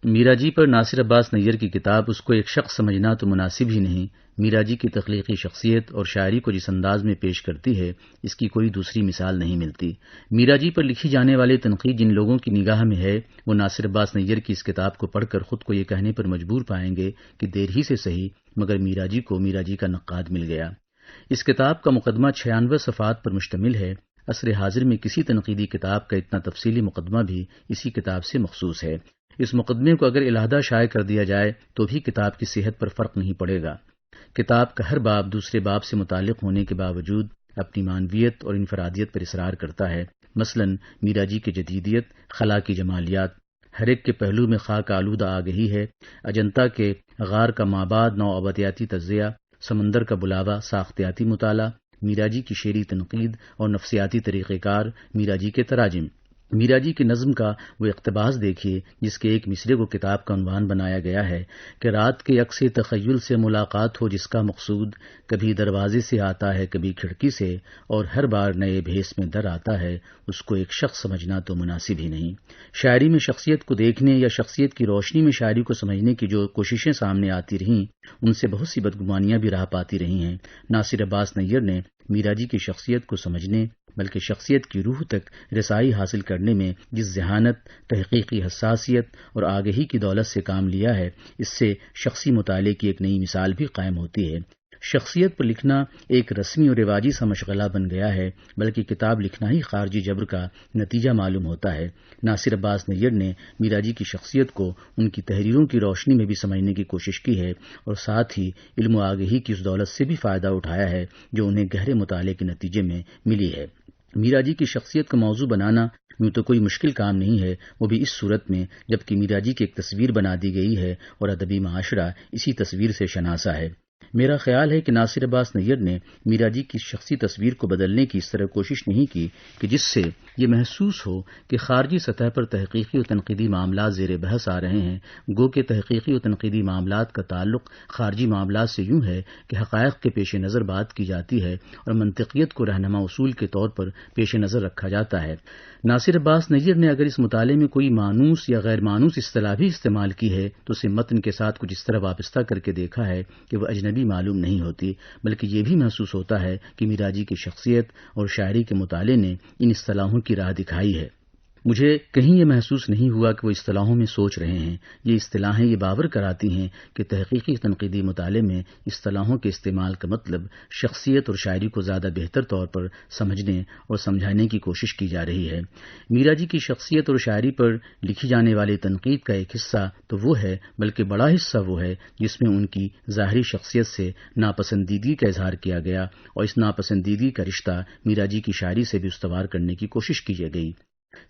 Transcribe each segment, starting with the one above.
میرا جی پر ناصر عباس نیر کی کتاب اس کو ایک شخص سمجھنا تو مناسب ہی نہیں۔ میرا جی کی تخلیقی شخصیت اور شاعری کو جس انداز میں پیش کرتی ہے، اس کی کوئی دوسری مثال نہیں ملتی۔ میرا جی پر لکھی جانے والی تنقید جن لوگوں کی نگاہ میں ہے، وہ ناصر عباس نیر کی اس کتاب کو پڑھ کر خود کو یہ کہنے پر مجبور پائیں گے کہ دیر ہی سے صحیح مگر میرا جی کو میرا جی کا نقاد مل گیا۔ اس کتاب کا مقدمہ 96 صفحات پر مشتمل ہے۔ عصر حاضر میں کسی تنقیدی کتاب کا اتنا تفصیلی مقدمہ بھی اسی کتاب سے مخصوص ہے۔ اس مقدمے کو اگر علیحدہ شائع کر دیا جائے تو بھی کتاب کی صحت پر فرق نہیں پڑے گا۔ کتاب کا ہر باب دوسرے باب سے متعلق ہونے کے باوجود اپنی معنویت اور انفرادیت پر اصرار کرتا ہے۔ مثلا میرا جی کی جدیدیت، خلا کی جمالیات، ہر ایک کے پہلو میں خاک آلودہ آگہی ہے، اجنتا کے غار کا مابعد نو آبادیاتی تجزیہ، سمندر کا بلاوا ساختیاتی مطالعہ، میرا جی کی شعری تنقید اور نفسیاتی طریقہ کار، میرا جی کے تراجم۔ میرا جی کی نظم کا وہ اقتباس دیکھیے جس کے ایک مصرعے کو کتاب کا عنوان بنایا گیا ہے کہ رات کے عکس تخیل سے ملاقات ہو جس کا مقصود، کبھی دروازے سے آتا ہے کبھی کھڑکی سے، اور ہر بار نئے بھیس میں در آتا ہے، اس کو ایک شخص سمجھنا تو مناسب ہی نہیں۔ شاعری میں شخصیت کو دیکھنے یا شخصیت کی روشنی میں شاعری کو سمجھنے کی جو کوششیں سامنے آتی رہیں، ان سے بہت سی بدگمانیاں بھی راہ پاتی رہی ہیں۔ ناصر عباس نیر نے میرا جی کی شخصیت کو سمجھنے بلکہ شخصیت کی روح تک رسائی حاصل کرنے میں جس ذہانت، تحقیقی حساسیت اور آگہی کی دولت سے کام لیا ہے، اس سے شخصی مطالعے کی ایک نئی مثال بھی قائم ہوتی ہے۔ شخصیت پر لکھنا ایک رسمی اور رواجی سا مشغلہ بن گیا ہے، بلکہ کتاب لکھنا ہی خارجی جبر کا نتیجہ معلوم ہوتا ہے۔ ناصر عباس نیر نے میرا جی کی شخصیت کو ان کی تحریروں کی روشنی میں بھی سمجھنے کی کوشش کی ہے، اور ساتھ ہی علم و آگہی کی اس دولت سے بھی فائدہ اٹھایا ہے جو انہیں گہرے مطالعے کے نتیجے میں ملی ہے۔ میرا جی کی شخصیت کا موضوع بنانا یوں تو کوئی مشکل کام نہیں ہے، وہ بھی اس صورت میں جبکہ میرا جی کی ایک تصویر بنا دی گئی ہے اور ادبی معاشرہ اسی تصویر سے شناسا ہے۔ میرا خیال ہے کہ ناصر عباس نیر نے میرا جی کی شخصی تصویر کو بدلنے کی اس طرح کوشش نہیں کی کہ جس سے یہ محسوس ہو کہ خارجی سطح پر تحقیقی و تنقیدی معاملات زیر بحث آ رہے ہیں، گو کہ تحقیقی و تنقیدی معاملات کا تعلق خارجی معاملات سے یوں ہے کہ حقائق کے پیش نظر بات کی جاتی ہے اور منطقیت کو رہنما اصول کے طور پر پیش نظر رکھا جاتا ہے۔ ناصر عباس نیر نے اگر اس مطالعے میں کوئی مانوس یا غیر مانوس اصطلاح بھی استعمال کی ہے تو اسے متن کے ساتھ کچھ اس طرح وابستہ کر کے دیکھا ہے کہ وہ اجنبی معلوم نہیں ہوتی، بلکہ یہ بھی محسوس ہوتا ہے کہ میرا جی کی شخصیت اور شاعری کے مطالعے نے ان اصطلاحوں کی راہ دکھائی ہے۔ مجھے کہیں یہ محسوس نہیں ہوا کہ وہ اصطلاحوں میں سوچ رہے ہیں۔ یہ اصطلاحیں یہ باور کراتی ہیں کہ تحقیقی تنقیدی مطالعے میں اصطلاحوں کے استعمال کا مطلب شخصیت اور شاعری کو زیادہ بہتر طور پر سمجھنے اور سمجھانے کی کوشش کی جا رہی ہے۔ میرا جی کی شخصیت اور شاعری پر لکھی جانے والی تنقید کا ایک حصہ تو وہ ہے، بلکہ بڑا حصہ وہ ہے جس میں ان کی ظاہری شخصیت سے ناپسندیدگی کا اظہار کیا گیا، اور اس ناپسندیدگی کا رشتہ میرا جی کی شاعری سے بھی استوار کرنے کی کوشش کی گئی۔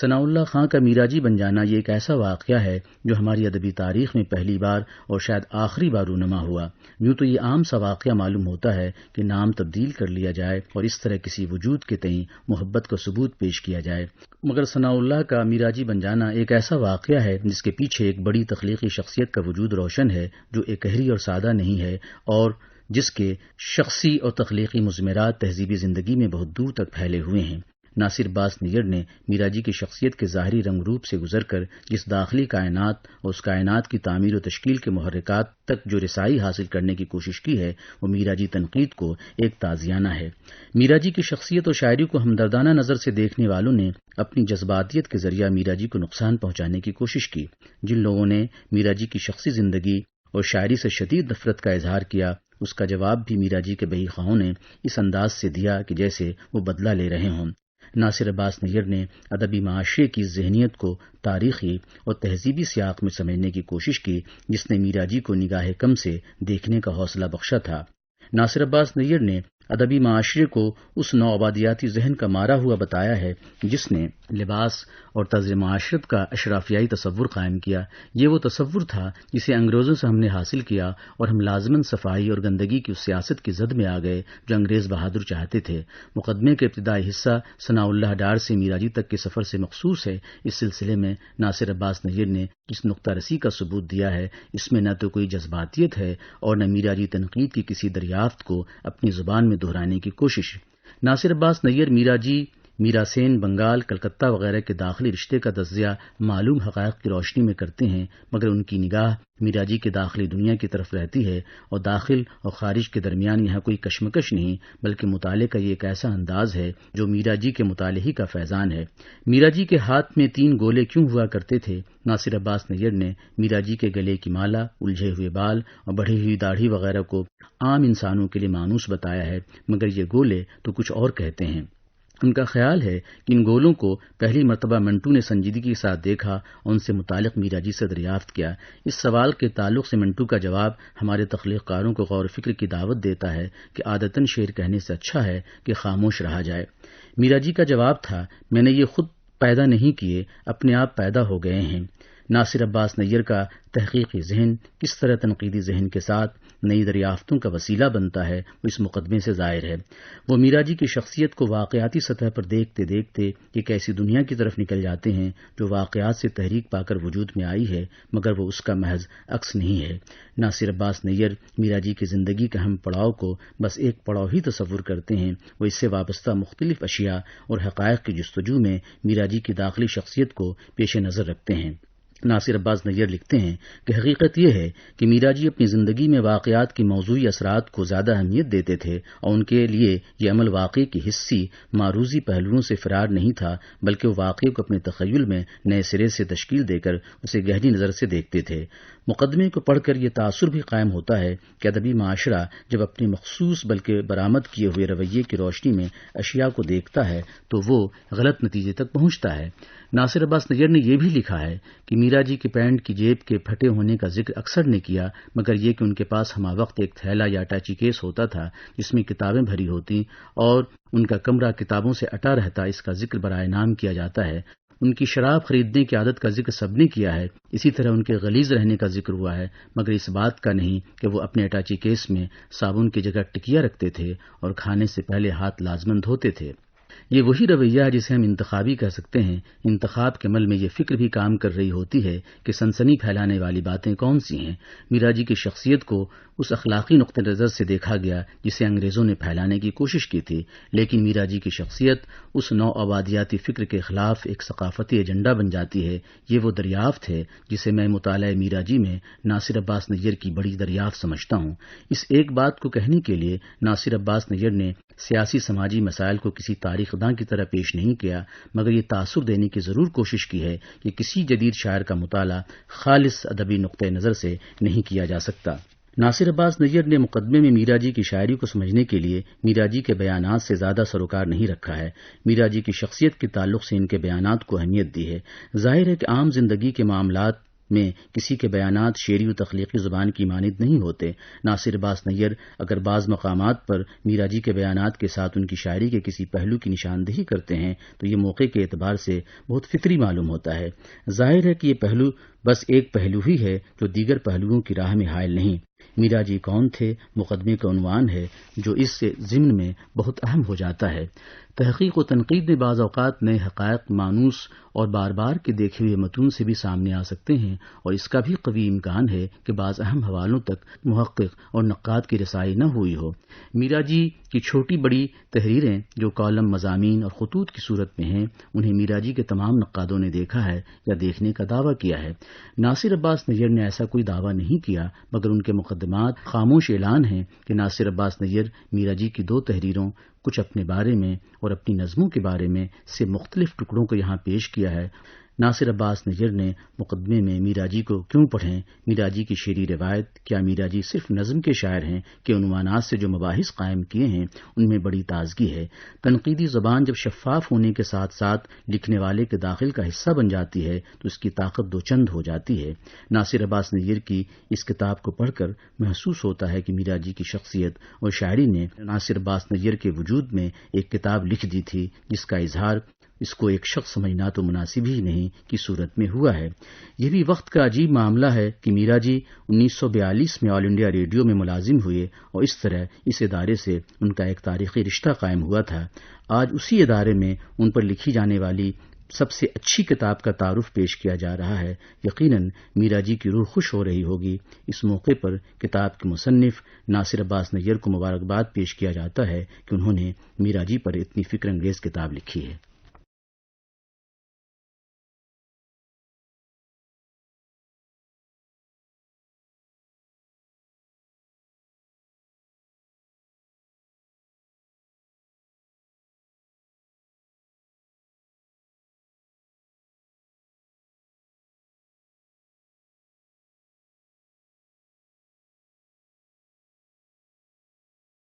ثناء اللہ خان کا میرا جی بن جانا یہ ایک ایسا واقعہ ہے جو ہماری ادبی تاریخ میں پہلی بار اور شاید آخری بار رونما ہوا۔ یوں تو یہ عام سا واقعہ معلوم ہوتا ہے کہ نام تبدیل کر لیا جائے اور اس طرح کسی وجود کے تئیں محبت کا ثبوت پیش کیا جائے، مگر ثناء اللہ کا میرا جی بن جانا ایک ایسا واقعہ ہے جس کے پیچھے ایک بڑی تخلیقی شخصیت کا وجود روشن ہے جو ایکہری اور سادہ نہیں ہے، اور جس کے شخصی اور تخلیقی مضمرات تہذیبی زندگی میں بہت دور تک پھیلے ہوئے ہیں۔ ناصر عباس نیر نے میرا جی کی شخصیت کے ظاہری رنگ روپ سے گزر کر جس داخلی کائنات اور اس کائنات کی تعمیر و تشکیل کے محرکات تک جو رسائی حاصل کرنے کی کوشش کی ہے، وہ میرا جی تنقید کو ایک تازیانہ ہے۔ میرا جی کی شخصیت اور شاعری کو ہمدردانہ نظر سے دیکھنے والوں نے اپنی جذباتیت کے ذریعہ میرا جی کو نقصان پہنچانے کی کوشش کی۔ جن لوگوں نے میرا جی کی شخصی زندگی اور شاعری سے شدید نفرت کا اظہار کیا، اس کا جواب بھی میرا جی کے بہی خواہوں نے اس انداز سے دیا کہ جیسے وہ بدلہ لے رہے ہوں۔ ناصر عباس نیر نے ادبی معاشرے کی ذہنیت کو تاریخی اور تہذیبی سیاق میں سمجھنے کی کوشش کی جس نے میرا جی کو نگاہ کم سے دیکھنے کا حوصلہ بخشا تھا۔ ناصر عباس نیر نے ادبی معاشرے کو اس نوآبادیاتی ذہن کا مارا ہوا بتایا ہے جس نے لباس اور طرز معاشرت کا اشرافیائی تصور قائم کیا۔ یہ وہ تصور تھا جسے انگریزوں سے ہم نے حاصل کیا، اور ہم لازماً صفائی اور گندگی کی اس سیاست کی زد میں آ گئے جو انگریز بہادر چاہتے تھے۔ مقدمے کے ابتدائی حصہ ثناء اللہ ڈار سے میرا جی تک کے سفر سے مخصوص ہے۔ اس سلسلے میں ناصر عباس نیر نے اس نقطہ رسی کا ثبوت دیا ہے، اس میں نہ تو کوئی جذباتیت ہے اور نہ میرا جی تنقید کی کسی دریافت کو اپنی زبان میں دہرانے کی کوشش۔ ناصر عباس نیر میرا جی میرا سین بنگال، کلکتہ وغیرہ کے داخلی رشتے کا تجزیہ معلوم حقائق کی روشنی میں کرتے ہیں، مگر ان کی نگاہ میرا جی کی داخلی دنیا کی طرف رہتی ہے اور داخل اور خارج کے درمیان یہاں کوئی کشمکش نہیں، بلکہ مطالعے کا یہ ایک ایسا انداز ہے جو میرا جی کے مطالعے کا فیضان ہے۔ میرا جی کے ہاتھ میں 3 گولے کیوں ہوا کرتے تھے؟ ناصر عباس نیر نے میرا جی کے گلے کی مالا، الجھے ہوئے بال اور بڑھی ہوئی داڑھی وغیرہ کو عام انسانوں کے لیے مانوس بتایا ہے، مگر یہ گولے تو کچھ اور کہتے ہیں۔ ان کا خیال ہے کہ ان گولوں کو پہلی مرتبہ منٹو نے سنجیدگی کے ساتھ دیکھا اور ان سے متعلق میرا جی سے دریافت کیا۔ اس سوال کے تعلق سے منٹو کا جواب ہمارے تخلیق کاروں کو غور و فکر کی دعوت دیتا ہے کہ عادتاً شعر کہنے سے اچھا ہے کہ خاموش رہا جائے۔ میرا جی کا جواب تھا، میں نے یہ خود پیدا نہیں کیے، اپنے آپ پیدا ہو گئے ہیں۔ ناصر عباس نیر کا تحقیقی ذہن کس طرح تنقیدی ذہن کے ساتھ نئی دریافتوں کا وسیلہ بنتا ہے، وہ اس مقدمے سے ظاہر ہے۔ وہ میرا جی کی شخصیت کو واقعاتی سطح پر دیکھتے دیکھتے ایک ایسی دنیا کی طرف نکل جاتے ہیں جو واقعات سے تحریک پا کر وجود میں آئی ہے، مگر وہ اس کا محض عکس نہیں ہے۔ ناصر عباس نیر میرا جی کی زندگی کے اہم پڑاؤ کو بس ایک پڑاؤ ہی تصور کرتے ہیں، وہ اس سے وابستہ مختلف اشیاء اور حقائق کی جستجو میں میرا جی کی داخلی شخصیت کو پیش نظر رکھتے ہیں۔ ناصر عباس نیر لکھتے ہیں کہ حقیقت یہ ہے کہ میرا جی اپنی زندگی میں واقعات کی موضوعی اثرات کو زیادہ اہمیت دیتے تھے اور ان کے لیے یہ عمل واقعے کی حصی معروضی پہلوؤں سے فرار نہیں تھا، بلکہ وہ واقعے کو اپنے تخیل میں نئے سرے سے تشکیل دے کر اسے گہری نظر سے دیکھتے تھے۔ مقدمے کو پڑھ کر یہ تاثر بھی قائم ہوتا ہے کہ ادبی معاشرہ جب اپنے مخصوص بلکہ برآمد کیے ہوئے رویے کی روشنی میں اشیاء کو دیکھتا ہے تو وہ غلط نتیجے تک پہنچتا ہے۔ ناصر عباس نیر نے یہ بھی لکھا ہے کہ میرا جی کی پینٹ کی جیب کے پھٹے ہونے کا ذکر اکثر نے کیا، مگر یہ کہ ان کے پاس ہمہ وقت ایک تھیلا یا اٹیچی کیس ہوتا تھا جس میں کتابیں بھری ہوتی اور ان کا کمرہ کتابوں سے اٹا رہتا، اس کا ذکر برائے نام کیا جاتا ہے۔ ان کی شراب خریدنے کی عادت کا ذکر سب نے کیا ہے، اسی طرح ان کے غلیظ رہنے کا ذکر ہوا ہے، مگر اس بات کا نہیں کہ وہ اپنے اٹیچی کیس میں صابن کی جگہ ٹکیا رکھتے تھے اور کھانے سے پہلے ہاتھ لازماً دھوتے تھے۔ یہ وہی رویہ ہے جسے ہم انتخابی کہہ سکتے ہیں۔ انتخاب کے عمل میں یہ فکر بھی کام کر رہی ہوتی ہے کہ سنسنی پھیلانے والی باتیں کون سی ہیں۔ میرا جی کی شخصیت کو اس اخلاقی نقطہ نظر سے دیکھا گیا جسے انگریزوں نے پھیلانے کی کوشش کی تھی، لیکن میرا جی کی شخصیت اس نو آبادیاتی فکر کے خلاف ایک ثقافتی ایجنڈا بن جاتی ہے۔ یہ وہ دریافت ہے جسے میں مطالعہ میرا جی میں ناصر عباس نیر کی بڑی دریافت سمجھتا ہوں۔ اس ایک بات کو کہنے کے لیے ناصر عباس نیر نے سیاسی سماجی مسائل کو کسی تاریخ داں کی طرح پیش نہیں کیا، مگر یہ تاثر دینے کی ضرور کوشش کی ہے کہ کسی جدید شاعر کا مطالعہ خالص ادبی نقطہ نظر سے نہیں کیا جا سکتا۔ ناصر عباس نیر نے مقدمے میں میرا جی کی شاعری کو سمجھنے کے لیے میرا جی کے بیانات سے زیادہ سروکار نہیں رکھا ہے، میرا جی کی شخصیت کے تعلق سے ان کے بیانات کو اہمیت دی ہے۔ ظاہر ہے کہ عام زندگی کے معاملات میں کسی کے بیانات شعری و تخلیقی زبان کی مانند نہیں ہوتے۔ ناصر عباس نیر اگر بعض مقامات پر میرا جی کے بیانات کے ساتھ ان کی شاعری کے کسی پہلو کی نشاندہی کرتے ہیں تو یہ موقع کے اعتبار سے بہت فطری معلوم ہوتا ہے۔ ظاہر ہے کہ یہ پہلو بس ایک پہلو ہی ہے جو دیگر پہلوؤں کی راہ میں حائل نہیں۔ میرا جی کون تھے مقدمے کا عنوان ہے جو اس سے ضمن میں بہت اہم ہو جاتا ہے۔ تحقیق و تنقید میں بعض اوقات نئے حقائق مانوس اور بار بار کے دیکھے ہوئے متون سے بھی سامنے آ سکتے ہیں، اور اس کا بھی قوی امکان ہے کہ بعض اہم حوالوں تک محقق اور نقاد کی رسائی نہ ہوئی ہو۔ میرا جی کی چھوٹی بڑی تحریریں جو کالم، مضامین اور خطوط کی صورت میں ہیں، انہیں میرا جی کے تمام نقادوں نے دیکھا ہے یا دیکھنے کا دعویٰ کیا ہے۔ ناصر عباس نیر نے ایسا کوئی دعویٰ نہیں کیا، مگر ان کے مقدمات خاموش اعلان ہیں کہ ناصر عباس نیر میرا جی کی 2 تحریروں، کچھ اپنے بارے میں اور اپنی نظموں کے بارے میں سے مختلف ٹکڑوں کو یہاں پیش کیا ہے۔ ناصر عباس نیر نے مقدمے میں میرا جی کو کیوں پڑھیں، میرا جی کی شعری روایت، کیا میرا جی صرف نظم کے شاعر ہیں کہ عنوانات سے جو مباحث قائم کیے ہیں ان میں بڑی تازگی ہے۔ تنقیدی زبان جب شفاف ہونے کے ساتھ ساتھ لکھنے والے کے داخل کا حصہ بن جاتی ہے تو اس کی طاقت دو چند ہو جاتی ہے۔ ناصر عباس نیر کی اس کتاب کو پڑھ کر محسوس ہوتا ہے کہ میرا جی کی شخصیت اور شاعری نے ناصر عباس نیر کے وجود میں ایک کتاب لکھ دی تھی جس کا اظہار اس کو ایک شخص سمجھنا تو مناسب ہی نہیں کی صورت میں ہوا ہے۔ یہ بھی وقت کا عجیب معاملہ ہے کہ میرا جی 1942 میں آل انڈیا ریڈیو میں ملازم ہوئے اور اس طرح اس ادارے سے ان کا ایک تاریخی رشتہ قائم ہوا تھا۔ آج اسی ادارے میں ان پر لکھی جانے والی سب سے اچھی کتاب کا تعارف پیش کیا جا رہا ہے۔ یقیناً میرا جی کی روح خوش ہو رہی ہوگی۔ اس موقع پر کتاب کے مصنف ناصر عباس نیر کو مبارکباد پیش کیا جاتا ہے کہ انہوں نے میرا جی پر اتنی فکر انگیز کتاب لکھی ہے۔